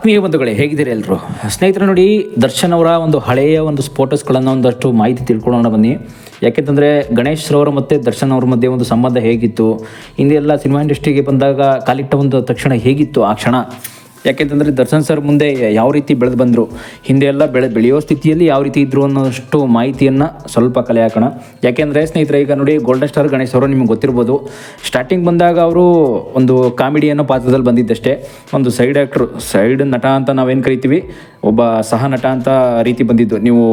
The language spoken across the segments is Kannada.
ಆತ್ಮೀಯ ಬಂಧುಗಳೇ, ಹೇಗಿದ್ದೀರಿ ಎಲ್ಲರೂ? ಸ್ನೇಹಿತರೆ ನೋಡಿ, ದರ್ಶನ್ ಅವರ ಒಂದು ಹಳೆಯ ಒಂದು ಫೋಟೋಸ್ಗಳನ್ನು ಒಂದಷ್ಟು ಮಾಹಿತಿ ತಿಳ್ಕೊಳ್ಳೋಣ ಬನ್ನಿ. ಯಾಕೆಂತಂದರೆ ಗಣೇಶ್ ರವರು ಮತ್ತು ದರ್ಶನ್ ಅವ್ರ ಮಧ್ಯೆ ಒಂದು ಸಂಬಂಧ ಹೇಗಿತ್ತು, ಹಿಂದೆ ಎಲ್ಲ ಸಿನಿಮಾ ಇಂಡಸ್ಟ್ರಿಗೆ ಬಂದಾಗ ಕಾಲಿಟ್ಟ ಒಂದು ತಕ್ಷಣ ಹೇಗಿತ್ತು ಆ ಕ್ಷಣ. ಯಾಕೆಂತಂದರೆ ದರ್ಶನ್ ಸರ್ ಮುಂದೆ ಯಾವ ರೀತಿ ಬೆಳೆದು ಬಂದರು, ಹಿಂದೆ ಎಲ್ಲ ಬೆಳೆಯೋ ಸ್ಥಿತಿಯಲ್ಲಿ ಯಾವ ರೀತಿ ಇದ್ದರು ಅನ್ನೋಷ್ಟು ಮಾಹಿತಿಯನ್ನು ಸ್ವಲ್ಪ ಕಲೆ ಹಾಕೋಣ. ಯಾಕೆಂದರೆ ಸ್ನೇಹಿತರೆ, ಈಗ ನೋಡಿ ಗೋಲ್ಡನ್ ಸ್ಟಾರ್ ಗಣೇಶ್ ಅವರು ನಿಮ್ಗೆ ಗೊತ್ತಿರ್ಬೋದು. ಸ್ಟಾರ್ಟಿಂಗ್ ಬಂದಾಗ ಅವರು ಒಂದು ಕಾಮಿಡಿ ಅನ್ನೋ ಪಾತ್ರದಲ್ಲಿ ಬಂದಿದ್ದಷ್ಟೇ, ಒಂದು ಸೈಡ್ ಆ್ಯಕ್ಟ್ರು, ಸೈಡ್ ನಟ ಅಂತ ನಾವೇನು ಕರಿತೀವಿ, ಒಬ್ಬ ಸಹ ನಟ ಅಂತ ರೀತಿ ಬಂದಿದ್ದು. ನೀವು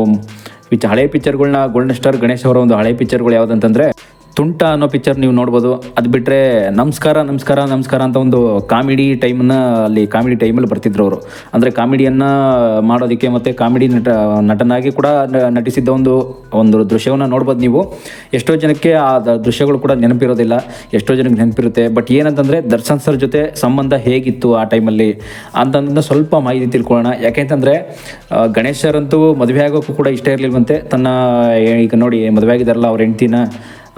ಹಳೆ ಪಿಕ್ಚರ್ಗಳನ್ನ ಗೋಲ್ಡನ್ ಸ್ಟಾರ್ ಗಣೇಶ್ ಅವರ ಒಂದು ಹಳೆ ಪಿಕ್ಚರ್ಗಳು ಯಾವುದಂತಂದರೆ ತುಂಟ ಅನ್ನೋ ಪಿಕ್ಚರ್ ನೀವು ನೋಡ್ಬೋದು. ಅದು ಬಿಟ್ಟರೆ ನಮಸ್ಕಾರ ನಮಸ್ಕಾರ ನಮಸ್ಕಾರ ಅಂತ ಒಂದು ಕಾಮಿಡಿ ಟೈಮಲ್ಲಿ ಬರ್ತಿದ್ರು ಅವರು. ಅಂದರೆ ಕಾಮಿಡಿಯನ್ನು ಮಾಡೋದಕ್ಕೆ ಮತ್ತು ಕಾಮಿಡಿ ನಟನಾಗಿ ಕೂಡ ನಟಿಸಿದ್ದ ಒಂದು ದೃಶ್ಯವನ್ನು ನೋಡ್ಬೋದು ನೀವು. ಎಷ್ಟೋ ಜನಕ್ಕೆ ಆ ದೃಶ್ಯಗಳು ಕೂಡ ನೆನಪಿರೋದಿಲ್ಲ, ಎಷ್ಟೋ ಜನಕ್ಕೆ ನೆನಪಿರುತ್ತೆ. ಬಟ್ ಏನಂತಂದರೆ ದರ್ಶನ್ ಸರ್ ಜೊತೆ ಸಂಬಂಧ ಹೇಗಿತ್ತು ಆ ಟೈಮಲ್ಲಿ ಅಂತಂದ್ರೆ ಸ್ವಲ್ಪ ಮಾಹಿತಿ ತಿಳ್ಕೊಳ್ಳೋಣ. ಯಾಕೆಂತಂದರೆ ಗಣೇಶ್ ಸರ್ ಅಂತೂ ಮದುವೆ ಆಗೋಕ್ಕೂ ಕೂಡ ಇಷ್ಟ ಇರಲಿಲ್ವಂತೆ. ಈಗ ನೋಡಿ ಮದುವೆ ಆಗಿದ್ದಾರಲ್ಲ ಅವ್ರ ಹೆಂಡ್ತಿನ,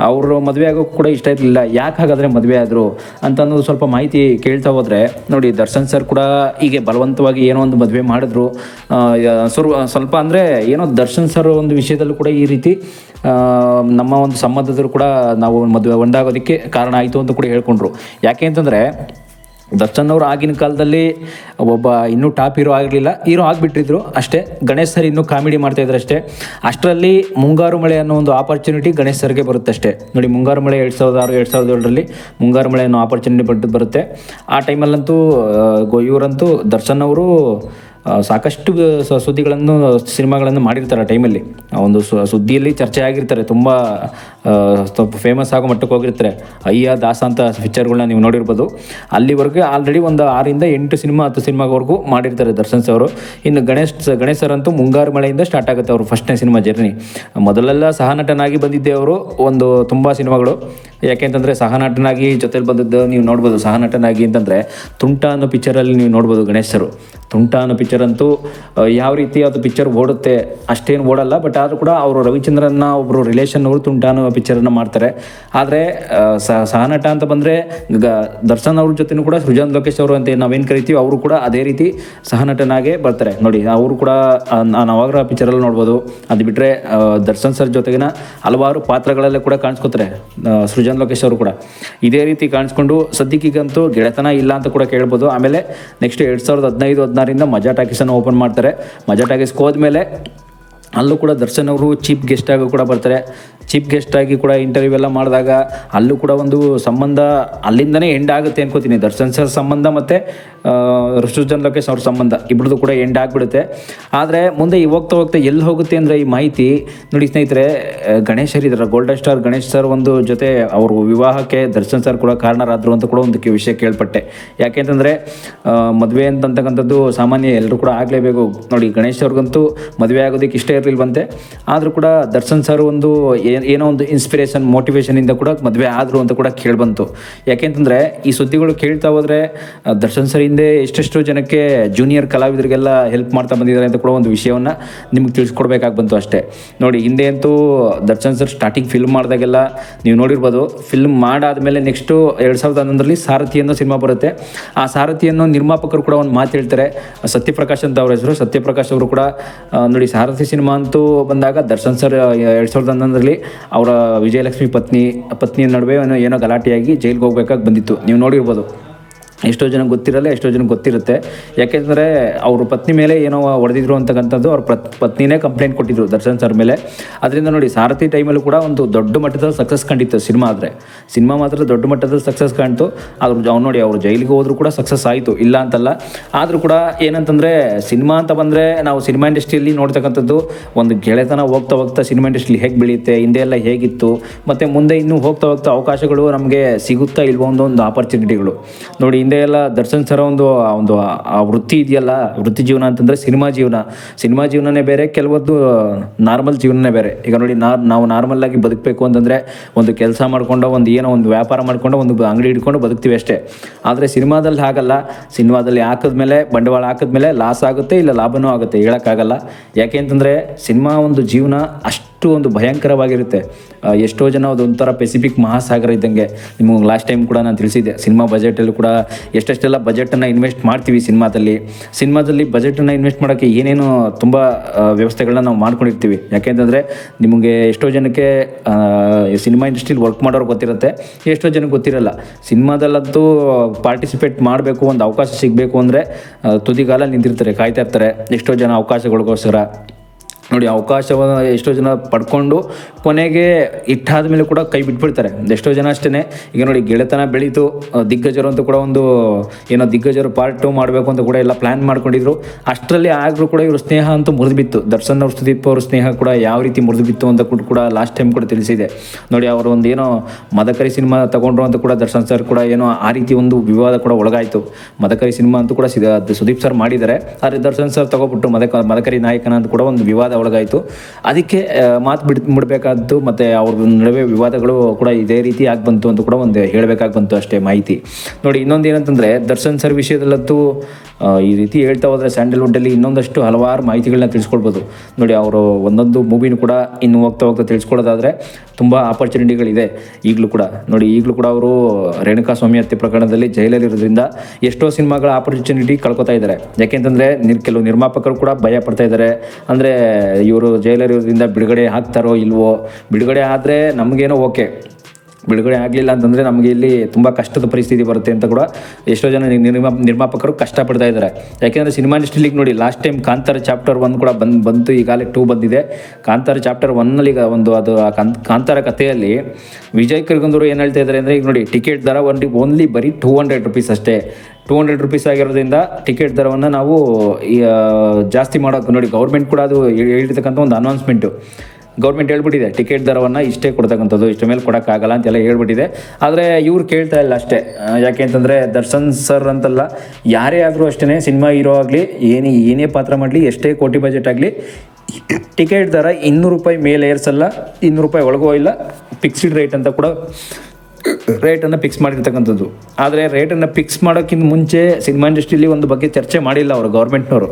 ಅವರು ಮದುವೆ ಆಗೋಕ್ಕೂ ಕೂಡ ಇಷ್ಟ ಇರಲಿಲ್ಲ. ಯಾಕೆ ಹಾಗಾದರೆ ಮದುವೆ ಆದರು ಅಂತ ಅನ್ನೋದು ಸ್ವಲ್ಪ ಮಾಹಿತಿ ಕೇಳ್ತಾ ಹೋದರೆ ನೋಡಿ, ದರ್ಶನ್ ಸರ್ ಕೂಡ ಹೀಗೆ ಬಲವಂತವಾಗಿ ಏನೋ ಒಂದು ಮದುವೆ ಮಾಡಿದ್ರು. ಸ್ವಲ್ಪ ಅಂದರೆ ಏನೋ ದರ್ಶನ್ ಸರ್ ಒಂದು ವಿಷಯದಲ್ಲೂ ಕೂಡ ಈ ರೀತಿ ನಮ್ಮ ಒಂದು ಸಂಬಂಧದಲ್ಲೂ ಕೂಡ ನಾವು ಮದುವೆ ಒಂದಾಗೋದಕ್ಕೆ ಕಾರಣ ಆಯಿತು ಅಂತ ಕೂಡ ಹೇಳ್ಕೊಂಡ್ರು. ಯಾಕೆ ಅಂತಂದರೆ ದರ್ಶನ್ ಅವರು ಆಗಿನ ಕಾಲದಲ್ಲಿ ಒಬ್ಬ ಇನ್ನೂ ಟಾಪ್ ಹೀರೋ ಆಗಿರಲಿಲ್ಲ, ಹೀರೋ ಆಗಿಬಿಟ್ಟಿದ್ರು ಅಷ್ಟೇ. ಗಣೇಶ್ ಸರ್ ಇನ್ನೂ ಕಾಮಿಡಿ ಮಾಡ್ತಾಯಿದ್ರು ಅಷ್ಟೇ. ಅಷ್ಟರಲ್ಲಿ ಮುಂಗಾರು ಮಳೆ ಅನ್ನೋ ಒಂದು ಆಪರ್ಚುನಿಟಿ ಗಣೇಶ್ ಸರ್ಗೆ ಬರುತ್ತಷ್ಟೇ. ನೋಡಿ, ಮುಂಗಾರು ಮಳೆ 2006 2007ರಲ್ಲಿ ಮುಂಗಾರು ಮಳೆ ಅನ್ನೋ ಆಪರ್ಚುನಿಟಿ ಬರುತ್ತೆ. ಆ ಟೈಮಲ್ಲಂತೂ ಇವರಂತೂ ದರ್ಶನ್ ಅವರು ಸಾಕಷ್ಟು ಸುದ್ದಿಗಳನ್ನು ಸಿನಿಮಾಗಳನ್ನು ಮಾಡಿರ್ತಾರೆ. ಆ ಟೈಮಲ್ಲಿ ಒಂದು ಸುದ್ದಿಯಲ್ಲಿ ಚರ್ಚೆ ಆಗಿರ್ತಾರೆ, ತುಂಬ ಫೇಮಸ್ ಆಗೋ ಮಟ್ಟಕ್ಕೆ ಹೋಗಿರ್ತಾರೆ. ಅಯ್ಯ ದಾಸ ಅಂತ ಪಿಕ್ಚರ್ಗಳನ್ನ ನೀವು ನೋಡಿರ್ಬೋದು. ಅಲ್ಲಿವರೆಗೆ ಆಲ್ರೆಡಿ ಒಂದು 6 8 ಸಿನಿಮಾ 10 ಸಿನಿಮಾವರೆಗೂ ಮಾಡಿರ್ತಾರೆ ದರ್ಶನ್ ಅವರು. ಇನ್ನು ಗಣೇಶ್ ಸರ್ ಅಂತೂ ಮುಂಗಾರು ಮಳೆಯಿಂದ ಸ್ಟಾರ್ಟ್ ಆಗುತ್ತೆ ಅವರು ಫಸ್ಟ್ನೇ ಸಿನಿಮಾ ಜರ್ನಿ. ಮೊದಲೆಲ್ಲ ಸಹ ನಟನಾಗಿ ಬಂದಿದ್ದೆ ಅವರು ಒಂದು ತುಂಬ ಸಿನಿಮಾಗಳು. ಯಾಕೆಂತಂದರೆ ಸಹ ನಟನಾಗಿ ಜೊತೆಲಿ ಬಂದದ್ದು ನೀವು ನೋಡ್ಬೋದು. ಸಹ ನಟನಾಗಿ ಅಂತಂದರೆ ತುಂಟ ಅನ್ನೋ ಪಿಕ್ಚರಲ್ಲಿ ನೀವು ನೋಡ್ಬೋದು ಗಣೇಶ್ ಸರು. ತುಂಟ ಅನ್ನೋ ಪಿಕ್ಚರ್ ಅಂತೂ ಯಾವ ರೀತಿ ಅದು ಪಿಕ್ಚರ್ ಓಡುತ್ತೆ, ಅಷ್ಟೇನು ಓಡಲ್ಲ. ಬಟ್ ಆದರೂ ಕೂಡ ಅವರು ರವಿಚಂದ್ರನ್ನ ಒಬ್ಬರು ರಿಲೇಷನ್ ಅವರು ತುಂಟ ಅನ್ನೋ ಪಿಕ್ಚರನ್ನು ಮಾಡ್ತಾರೆ. ಆದರೆ ಸಹ ನಟ ಅಂತ ಬಂದರೆ ದರ್ಶನ್ ಅವ್ರ ಜೊತೆನೂ ಕೂಡ ಸೃಜನ್ ಲೋಕೇಶ್ ಅವರು ಅಂತ ನಾವೇನು ಕರಿತೀವಿ, ಅವರು ಕೂಡ ಅದೇ ರೀತಿ ಸಹ ನಟನಾಗೇ ಬರ್ತಾರೆ. ನೋಡಿ, ಅವರು ಕೂಡ ನಾವಾಗರ ಪಿಕ್ಚರಲ್ಲಿ ನೋಡ್ಬೋದು. ಅದು ಬಿಟ್ಟರೆ ದರ್ಶನ್ ಸರ್ ಜೊತೆಗಿನ ಹಲವಾರು ಪಾತ್ರಗಳಲ್ಲೇ ಕೂಡ ಕಾಣಿಸ್ಕೊತಾರೆ ಸೃಜನ್ ಲೋಕೇಶ್ ಅವರು ಕೂಡ. ಇದೇ ರೀತಿ ಕಾಣಿಸ್ಕೊಂಡು ಸದ್ಯಕ್ಕೀಗಂತೂ ಗೆಳೆತನ ಇಲ್ಲ ಅಂತ ಕೂಡ ಕೇಳ್ಬೋದು. ಆಮೇಲೆ ನೆಕ್ಸ್ಟ್ 2015-16ರಿಂದ ಮಜಾ ಟಾಕೀಸನ್ನು ಓಪನ್ ಮಾಡ್ತಾರೆ. ಮಜಾ ಟಾಕೀಸ್ಗೆ ಹೋದ್ಮೇಲೆ ಅಲ್ಲೂ ಕೂಡ ದರ್ಶನ್ ಅವರು ಚೀಫ್ ಗೆಸ್ಟಾಗಿ ಕೂಡ ಬರ್ತಾರೆ. ಚೀಫ್ ಗೆಸ್ಟಾಗಿ ಕೂಡ ಇಂಟರ್ವ್ಯೂ ಎಲ್ಲ ಮಾಡಿದಾಗ ಅಲ್ಲೂ ಕೂಡ ಒಂದು ಸಂಬಂಧ ಅಲ್ಲಿಂದನೇ ಎಂಡ್ ಆಗುತ್ತೆ ಅನ್ಕೋತೀನಿ. ದರ್ಶನ್ ಸರ್ ಸಂಬಂಧ ಮತ್ತು ಸೃಜನ್ ಲೋಕೇಶ್ ಅವ್ರ ಸಂಬಂಧ ಇಬ್ಬರದು ಕೂಡ ಎಂಡ್ ಆಗಿಬಿಡುತ್ತೆ. ಆದರೆ ಮುಂದೆ ಹೋಗ್ತಾ ಎಲ್ಲಿ ಹೋಗುತ್ತೆ ಅಂದರೆ ಈ ಮಾಹಿತಿ ನೋಡಿ ಸ್ನೇಹಿತರೆ, ಗಣೇಶ್ ಸರ್ ಇದ್ದಾರೆ, ಗೋಲ್ಡನ್ ಸ್ಟಾರ್ ಗಣೇಶ್ ಸರ್ ಒಂದು ಜೊತೆ ಅವ್ರ ವಿವಾಹಕ್ಕೆ ದರ್ಶನ್ ಸರ್ ಕೂಡ ಕಾರಣರಾದರು ಅಂತ ಕೂಡ ಒಂದು ವಿಷಯ ಕೇಳ್ಪಟ್ಟೆ. ಯಾಕೆಂತಂದರೆ ಮದುವೆ ಅಂತಕ್ಕಂಥದ್ದು ಸಾಮಾನ್ಯ ಎಲ್ಲರೂ ಕೂಡ ಆಗಲೇಬೇಕು. ನೋಡಿ, ಗಣೇಶ್ ಅವ್ರಿಗಂತೂ ಮದುವೆ ಆಗೋದಕ್ಕೆ ಇಷ್ಟ ಇರಲಿಲ್ವಂತೆ. ಆದರೂ ಕೂಡ ದರ್ಶನ್ ಸರ್ ಒಂದು ಏನೋ ಒಂದು ಇನ್ಸ್ಪಿರೇಷನ್ ಮೋಟಿವೇಶನಿಂದ ಕೂಡ ಮದುವೆ ಆದರು ಅಂತ ಕೂಡ ಕೇಳಿಬಂತು. ಯಾಕೆಂತಂದರೆ ಈ ಸುದ್ದಿಗಳು ಕೇಳ್ತಾ ಹೋದರೆ ದರ್ಶನ್ ಸರ್ ಹಿಂದೆ ಎಷ್ಟೆಷ್ಟು ಜನಕ್ಕೆ ಜೂನಿಯರ್ ಕಲಾವಿದರಿಗೆಲ್ಲ ಹೆಲ್ಪ್ ಮಾಡ್ತಾ ಬಂದಿದ್ದಾರೆ ಅಂತ ಕೂಡ ಒಂದು ವಿಷಯವನ್ನು ನಿಮ್ಗೆ ತಿಳಿಸ್ಕೊಡ್ಬೇಕಾಗಿ ಬಂತು ಅಷ್ಟೇ. ನೋಡಿ, ಹಿಂದೆ ಅಂತೂ ದರ್ಶನ್ ಸರ್ ಸ್ಟಾರ್ಟಿಂಗ್ ಫಿಲ್ಮ್ ಮಾಡಿದಾಗೆಲ್ಲ ನೀವು ನೋಡಿರ್ಬೋದು. ಫಿಲ್ಮ್ ಮಾಡಾದಮೇಲೆ ನೆಕ್ಸ್ಟು 2011ರಲ್ಲಿ ಸಾರಥಿ ಅನ್ನೋ ಸಿನಿಮಾ ಬರುತ್ತೆ. ಆ ಸಾರಥಿಯನ್ನು ನಿರ್ಮಾಪಕರು ಕೂಡ ಒಂದು ಮಾತು ಹೇಳ್ತಾರೆ, ಸತ್ಯಪ್ರಕಾಶ್ ಅಂತ ಅವ್ರ ಹೆಸರು. ಸತ್ಯಪ್ರಕಾಶ್ ಅವರು ಕೂಡ ನೋಡಿ, ಸಾರಥಿ ಸಿನಿಮಾ ಅಂತೂ ಬಂದಾಗ ದರ್ಶನ್ ಸರ್ 2011ರಲ್ಲಿ ಅವರ ವಿಜಯಲಕ್ಷ್ಮಿ ಪತ್ನಿ ನಡುವೆ ಏನೋ ಗಲಾಟೆಯಾಗಿ ಜೈಲಿಗೆ ಹೋಗ್ಬೇಕಾಗಿ ಬಂದಿತ್ತು. ನೀವು ನೋಡಿರ್ಬೋದು. ಎಷ್ಟೋ ಜನ ಗೊತ್ತಿರಲ್ಲ, ಎಷ್ಟೋ ಜನ ಗೊತ್ತಿರುತ್ತೆ. ಯಾಕೆಂದರೆ ಅವ್ರ ಪತ್ನಿ ಮೇಲೆ ಏನೋ ಹೊಡೆದಿದ್ರು ಅಂತಕ್ಕಂಥದ್ದು ಅವ್ರ ಪತ್ನಿನೇ ಕಂಪ್ಲೇಂಟ್ ಕೊಟ್ಟಿದ್ರು ದರ್ಶನ್ ಸರ್ ಮೇಲೆ. ಅದರಿಂದ ನೋಡಿ, ಸಾರಥಿ ಟೈಮಲ್ಲೂ ಕೂಡ ಒಂದು ದೊಡ್ಡ ಮಟ್ಟದಲ್ಲಿ ಸಕ್ಸಸ್ ಕಂಡಿತ್ತು ಸಿನಿಮಾ. ಆದರೆ ಸಿನಿಮಾ ಮಾತ್ರ ದೊಡ್ಡ ಮಟ್ಟದಲ್ಲಿ ಸಕ್ಸಸ್ ಕಾಣ್ತು. ಅವ್ರು ನೋಡಿ, ಅವರು ಜೈಲಿಗೆ ಹೋದರೂ ಕೂಡ ಸಕ್ಸಸ್ ಆಯಿತು, ಇಲ್ಲ ಅಂತಲ್ಲ. ಆದರೂ ಕೂಡ ಏನಂತಂದರೆ ಸಿನಿಮಾ ಅಂತ ಬಂದರೆ ನಾವು ಸಿನಿಮಾ ಇಂಡಸ್ಟ್ರಿಯಲ್ಲಿ ನೋಡ್ತಕ್ಕಂಥದ್ದು ಒಂದು ಗೆಳೆತನ ಹೋಗ್ತಾ ಸಿನಿಮಾ ಇಂಡಸ್ಟ್ರಿ ಹೇಗೆ ಬೆಳೆಯುತ್ತೆ, ಹಿಂದೆ ಎಲ್ಲ ಹೇಗಿತ್ತು, ಮತ್ತು ಮುಂದೆ ಇನ್ನೂ ಹೋಗ್ತಾ ಅವಕಾಶಗಳು ನಮಗೆ ಸಿಗುತ್ತಾ ಇಲ್ವೋ ಒಂದು ಆಪರ್ಚುನಿಟಿಗಳು ನೋಡಿ. ಹಿಂದೆ ಎಲ್ಲ ದರ್ಶನ್ ಸರ್ ಒಂದು ವೃತ್ತಿ ಇದೆಯಲ್ಲ, ವೃತ್ತಿ ಜೀವನ ಅಂತಂದರೆ ಸಿನಿಮಾ ಜೀವನನೇ ಬೇರೆ, ಕೆಲವೊಂದು ನಾರ್ಮಲ್ ಜೀವನನೇ ಬೇರೆ. ಈಗ ನೋಡಿ, ನಾವು ನಾರ್ಮಲ್ಲಾಗಿ ಬದುಕಬೇಕು ಅಂತಂದರೆ ಒಂದು ಕೆಲಸ ಮಾಡಿಕೊಂಡು ಒಂದು ವ್ಯಾಪಾರ ಮಾಡಿಕೊಂಡು ಒಂದು ಅಂಗಡಿ ಹಿಡ್ಕೊಂಡು ಬದುಕ್ತೀವಿ ಅಷ್ಟೇ. ಆದರೆ ಸಿನಿಮಾದಲ್ಲಿ ಹಾಗಲ್ಲ. ಸಿನಿಮಾದಲ್ಲಿ ಬಂಡವಾಳ ಹಾಕಿದ್ಮೇಲೆ ಲಾಸ್ ಆಗುತ್ತೆ, ಇಲ್ಲ ಲಾಭನೂ ಆಗುತ್ತೆ, ಹೇಳೋಕ್ಕಾಗಲ್ಲ. ಯಾಕೆ ಅಂತಂದರೆ ಸಿನಿಮಾ ಒಂದು ಜೀವನ ಅಷ್ಟು ಅಷ್ಟು ಒಂದು ಭಯಂಕರವಾಗಿರುತ್ತೆ. ಎಷ್ಟೋ ಜನ ಅದೊಂಥರ ಪೆಸಿಫಿಕ್ ಮಹಾಸಾಗರ ಇದ್ದಂಗೆ. ನಿಮಗೆ ಲಾಸ್ಟ್ ಟೈಮ್ ಕೂಡ ನಾನು ತಿಳಿಸಿದ್ದೆ, ಸಿನಿಮಾ ಬಜೆಟಲ್ಲೂ ಕೂಡ ಎಷ್ಟೆಷ್ಟೆಲ್ಲ ಬಜೆಟನ್ನು ಇನ್ವೆಸ್ಟ್ ಮಾಡ್ತೀವಿ ಸಿನಿಮಾದಲ್ಲಿ ಬಜೆಟನ್ನು ಇನ್ವೆಸ್ಟ್ ಮಾಡೋಕ್ಕೆ ಏನೇನು ತುಂಬ ವ್ಯವಸ್ಥೆಗಳನ್ನ ನಾವು ಮಾಡ್ಕೊಂಡಿರ್ತೀವಿ. ಯಾಕೆಂತಂದರೆ ನಿಮಗೆ ಎಷ್ಟೋ ಜನಕ್ಕೆ ಸಿನಿಮಾ ಇಂಡಸ್ಟ್ರಿಲಿ ವರ್ಕ್ ಮಾಡೋರು ಗೊತ್ತಿರುತ್ತೆ, ಎಷ್ಟೋ ಜನಕ್ಕೆ ಗೊತ್ತಿರಲ್ಲ. ಸಿನಿಮಾದಲ್ಲಂತೂ ಪಾರ್ಟಿಸಿಪೇಟ್ ಮಾಡಬೇಕು, ಒಂದು ಅವಕಾಶ ಸಿಗಬೇಕು ಅಂದರೆ ತುದಿಗಾಲ ನಿಂತಿರ್ತಾರೆ, ಕಾಯ್ತಾ ಇರ್ತಾರೆ ಎಷ್ಟೋ ಜನ ಅವಕಾಶಗಳಿಗೋಸ್ಕರ. ನೋಡಿ, ಅವಕಾಶವನ್ನು ಎಷ್ಟೋ ಜನ ಪಡ್ಕೊಂಡು ಕೊನೆಗೆ ಇಟ್ಟಾದ ಮೇಲೆ ಕೂಡ ಕೈ ಬಿಟ್ಬಿಡ್ತಾರೆ ಎಷ್ಟೋ ಜನ ಅಷ್ಟೇ. ಈಗ ನೋಡಿ, ಗೆಳೆತನ ಬೆಳೀತು, ದಿಗ್ಗಜರು ಅಂತ ಕೂಡ ಒಂದು ಏನೋ ದಿಗ್ಗಜರು ಪಾರ್ಟ್ 2 ಮಾಡಬೇಕು ಅಂತ ಕೂಡ ಎಲ್ಲ ಪ್ಲ್ಯಾನ್ ಮಾಡ್ಕೊಂಡಿದ್ರು. ಅಷ್ಟರಲ್ಲಿ ಆಗಲೂ ಕೂಡ ಇವರು ಸ್ನೇಹ ಅಂತೂ ಮುರಿದುಬಿತ್ತು. ದರ್ಶನ್ ಅವ್ರ ಸುದೀಪ್ ಅವ್ರ ಸ್ನೇಹ ಕೂಡ ಯಾವ ರೀತಿ ಮುರಿದುಬಿತ್ತು ಅಂತ ಕೂಡ ಲಾಸ್ಟ್ ಟೈಮ್ ಕೂಡ ತಿಳಿಸಿದೆ. ನೋಡಿ, ಅವರು ಒಂದು ಏನೋ ಮದಕರಿ ಸಿನಿಮಾ ತಗೊಂಡ್ರು ಅಂತ ಕೂಡ ದರ್ಶನ್ ಸರ್ ಕೂಡ ಏನೋ ಆ ರೀತಿ ಒಂದು ವಿವಾದ ಕೂಡ ಒಳಗಾಯಿತು. ಮದಕರಿ ಸಿನಿಮಾ ಅಂತೂ ಕೂಡ ಸುದೀಪ್ ಸರ್ ಮಾಡಿದ್ದಾರೆ, ಆದರೆ ದರ್ಶನ್ ಸರ್ ತಗೊಬಿಟ್ಟು ಮದಕರಿ ನಾಯಕನ ಅಂತ ಕೂಡ ಒಂದು ವಿವಾದ ಒಳಗಾಯಿತು. ಅದಕ್ಕೆ ಮಾತು ಬಿಡಬೇಕಾದ್ದು, ಮತ್ತು ಅವ್ರ ನಡುವೆ ವಿವಾದಗಳು ಕೂಡ ಇದೇ ರೀತಿ ಆಗಿ ಬಂತು ಅಂತ ಕೂಡ ಒಂದು ಹೇಳಬೇಕಾಗಿ ಬಂತು ಅಷ್ಟೇ ಮಾಹಿತಿ. ನೋಡಿ, ಇನ್ನೊಂದು ಏನಂತಂದರೆ ದರ್ಶನ್ ಸರ್ ವಿಷಯದಲ್ಲಂತೂ ಈ ರೀತಿ ಹೇಳ್ತಾ ಹೋದರೆ ಸ್ಯಾಂಡಲ್ವುಡ್ಡಲ್ಲಿ ಇನ್ನೊಂದಷ್ಟು ಹಲವಾರು ಮಾಹಿತಿಗಳನ್ನ ತಿಳಿಸ್ಕೊಳ್ಬೋದು. ನೋಡಿ, ಅವರು ಒಂದೊಂದು ಮೂವಿನೂ ಕೂಡ ಇನ್ನು ಹೋಗ್ತಾ ತಿಳಿಸ್ಕೊಡೋದಾದರೆ ತುಂಬ ಆಪರ್ಚುನಿಟಿಗಳಿದೆ ಈಗಲೂ ಕೂಡ. ನೋಡಿ, ಈಗಲೂ ಕೂಡ ಅವರು ರೇಣುಕಾ ಸ್ವಾಮಿ ಹತ್ಯೆ ಪ್ರಕರಣದಲ್ಲಿ ಜೈಲಲ್ಲಿರೋದ್ರಿಂದ ಎಷ್ಟೋ ಸಿನಿಮಾಗಳ ಆಪರ್ಚುನಿಟಿ ಕಳ್ಕೊತಾ ಇದ್ದಾರೆ. ಯಾಕೆಂತಂದರೆ ಕೆಲವು ನಿರ್ಮಾಪಕರು ಕೂಡ ಭಯ ಪಡ್ತಾ ಇದ್ದಾರೆ. ಅಂದರೆ ಇವರು ಜೈಲಲ್ಲಿರೋದ್ರಿಂದ ಬಿಡುಗಡೆ ಆಗ್ತಾರೋ ಇಲ್ವೋ, ಬಿಡುಗಡೆ ಆದರೆ ನಮಗೇನೋ ಓಕೆ, ಬಿಡುಗಡೆ ಆಗಲಿಲ್ಲ ಅಂತಂದರೆ ನಮಗೆ ಇಲ್ಲಿ ತುಂಬ ಕಷ್ಟದ ಪರಿಸ್ಥಿತಿ ಬರುತ್ತೆ ಅಂತ ಕೂಡ ಎಷ್ಟೋ ಜನ ನಿರ್ಮಾಪಕರು ಕಷ್ಟಪಡ್ತಾ ಇದ್ದಾರೆ. ಯಾಕೆಂದರೆ ಸಿನಿಮಾ ಇಂಡಸ್ಟ್ರಿಲಿಗೆ ನೋಡಿ, ಲಾಸ್ಟ್ ಟೈಮ್ ಕಾಂತಾರ ಚಾಪ್ಟರ್ 1 ಕೂಡ ಬಂತು, ಈಗಾಗಲೇ 2 ಬಂದಿದೆ. ಕಾಂತಾರ ಚಾಪ್ಟರ್ 1ನಲ್ಲಿ ಈಗ ಅದು ಕಾಂತಾರ ಕಥೆಯಲ್ಲಿ ವಿಜಯ್ ಕರ್ಗಂದೂರು ಏನು ಹೇಳ್ತಾ ಇದ್ದಾರೆ ಅಂದರೆ, ಈಗ ನೋಡಿ, ಟಿಕೆಟ್ ದರ ಓನ್ಲಿ ಬರೀ 200 ರೂಪೀಸ್ ಅಷ್ಟೇ. 200 ರೂಪೀಸ್ ಆಗಿರೋದ್ರಿಂದ ಟಿಕೆಟ್ ದರವನ್ನು ನಾವು ಜಾಸ್ತಿ ಮಾಡೋಕೆ ನೋಡಿ, ಗೌರ್ಮೆಂಟ್ ಕೂಡ ಅದು ಹೇಳಿರ್ತಕ್ಕಂಥ ಒಂದು ಅನೌನ್ಸ್ಮೆಂಟು. ಗೌರ್ಮೆಂಟ್ ಹೇಳ್ಬಿಟ್ಟಿದೆ ಟಿಕೆಟ್ ದರವನ್ನು ಇಷ್ಟೇ ಕೊಡ್ತಕ್ಕಂಥದ್ದು, ಇಷ್ಟ ಮೇಲೆ ಕೊಡೋಕ್ಕಾಗಲ್ಲ ಅಂತೆಲ್ಲ ಹೇಳ್ಬಿಟ್ಟಿದೆ. ಆದರೆ ಇವ್ರು ಕೇಳ್ತಾ ಇಲ್ಲ ಅಷ್ಟೇ. ಯಾಕೆ ಅಂತಂದರೆ ದರ್ಶನ್ ಸರ್ ಅಂತಲ್ಲ, ಯಾರೇ ಆದರೂ ಅಷ್ಟೇ, ಸಿನಿಮಾ ಹೀರೋ ಆಗಲಿ, ಏನೇ ಪಾತ್ರ ಮಾಡಲಿ, ಎಷ್ಟೇ ಕೋಟಿ ಬಜೆಟ್ ಆಗಲಿ, ಟಿಕೆಟ್ ದರ 200 ರೂಪಾಯಿ ಮೇಲೆ ಏರ್ಸಲ್ಲ, 200 ರೂಪಾಯಿ ಒಳಗೋ ಇಲ್ಲ, ಫಿಕ್ಸ್ಡ್ ರೇಟ್ ಅಂತ ಕೂಡ ರೇಟನ್ನು ಫಿಕ್ಸ್ ಮಾಡಿರ್ತಕ್ಕಂಥದ್ದು. ಆದರೆ ರೇಟನ್ನು ಫಿಕ್ಸ್ ಮಾಡೋಕ್ಕಿಂತ ಮುಂಚೆ ಸಿನಿಮಾ ಇಂಡಸ್ಟ್ರಿಯಲ್ಲಿ ಒಂದು ಬಗ್ಗೆ ಚರ್ಚೆ ಮಾಡಿಲ್ಲ ಅವರು, ಗೌರ್ಮೆಂಟ್ನವರು.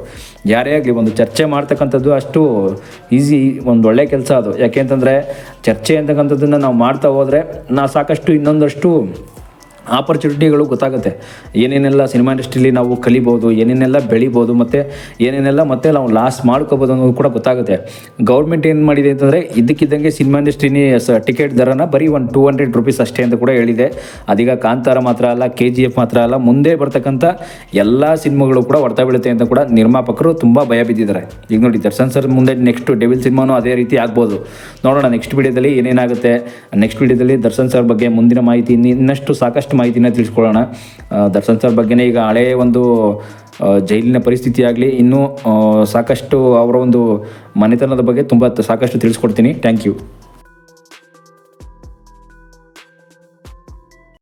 ಯಾರೇ ಆಗಲಿ ಒಂದು ಚರ್ಚೆ ಮಾಡ್ತಕ್ಕಂಥದ್ದು ಅಷ್ಟು ಈಸಿ, ಒಂದು ಒಳ್ಳೆಯ ಕೆಲಸ ಅದು. ಯಾಕೆ ಅಂತಂದರೆ ಚರ್ಚೆ ಅಂತಕ್ಕಂಥದ್ದನ್ನು ನಾವು ಮಾಡ್ತಾ ಹೋದರೆ ಸಾಕಷ್ಟು ಇನ್ನೊಂದಷ್ಟು ಆಪರ್ಚುನಿಟಿಗಳು ಗೊತ್ತಾಗುತ್ತೆ. ಏನೇನೆಲ್ಲ ಸಿನಿಮಾ ಇಂಡಸ್ಟ್ರಿಲಿ ನಾವು ಕಲಿಬೋದು, ಏನೇನೆಲ್ಲ ಬೆಳಿಬೋದು, ಮತ್ತು ಏನೇನೆಲ್ಲ ಮತ್ತೆ ನಾವು ಲಾಸ್ ಮಾಡ್ಕೋಬೋದು ಅನ್ನೋದು ಕೂಡ ಗೊತ್ತಾಗುತ್ತೆ. ಗೌರ್ಮೆಂಟ್ ಏನು ಮಾಡಿದೆ ಅಂತಂದರೆ ಇದ್ದಕ್ಕಿದ್ದಂಗೆ ಸಿನಿಮಾ ಇಂಡಸ್ಟ್ರಿನಿ ಟಿಕೆಟ್ ದರನ ಬರೀ 200 ರೂಪೀಸ್ ಅಷ್ಟೇ ಅಂತ ಕೂಡ ಹೇಳಿದೆ. ಅದೀಗ ಕಾಂತಾರ ಮಾತ್ರ ಅಲ್ಲ, KGF ಮಾತ್ರ ಅಲ್ಲ, ಮುಂದೆ ಬರ್ತಕ್ಕಂಥ ಎಲ್ಲ ಸಿನಿಮಾಗಳು ಕೂಡ ಹೊಡ್ತಾ ಬೀಳುತ್ತೆ ಅಂತ ಕೂಡ ನಿರ್ಮಾಪಕರು ತುಂಬ ಭಯ ಬಿದ್ದಿದ್ದಾರೆ. ಈಗ ನೋಡಿ, ದರ್ಶನ್ ಸರ್ ಮುಂದೆ ನೆಕ್ಸ್ಟ್ ಡೆವಿಲ್ ಸಿನಿಮಾನೂ ಅದೇ ರೀತಿ ಆಗ್ಬೋದು. ನೋಡೋಣ ನೆಕ್ಸ್ಟ್ ವಿಡಿಯೋದಲ್ಲಿ ಏನೇನಾಗುತ್ತೆ. ನೆಕ್ಸ್ಟ್ ವಿಡಿಯೋದಲ್ಲಿ ದರ್ಶನ್ ಸರ್ ಬಗ್ಗೆ ಮುಂದಿನ ಮಾಹಿತಿ, ಇನ್ನಷ್ಟು ಸಾಕಷ್ಟು ಮಾಹಿತಿನ ತಿಳಿಸ್ಕೊಳ್ಳೋಣ. ದರ್ಶನ್ ಸರ್ ಬಗ್ಗೆನೇ ಈಗ ಹಳೆಯ ಒಂದು ಜೈಲಿನ ಪರಿಸ್ಥಿತಿ ಆಗಲಿ, ಇನ್ನೂ ಸಾಕಷ್ಟು ಅವರ ಒಂದು ಮನೆತನದ ಬಗ್ಗೆ ಸಾಕಷ್ಟು ತಿಳಿಸ್ಕೊಡ್ತೀನಿ. Thank you.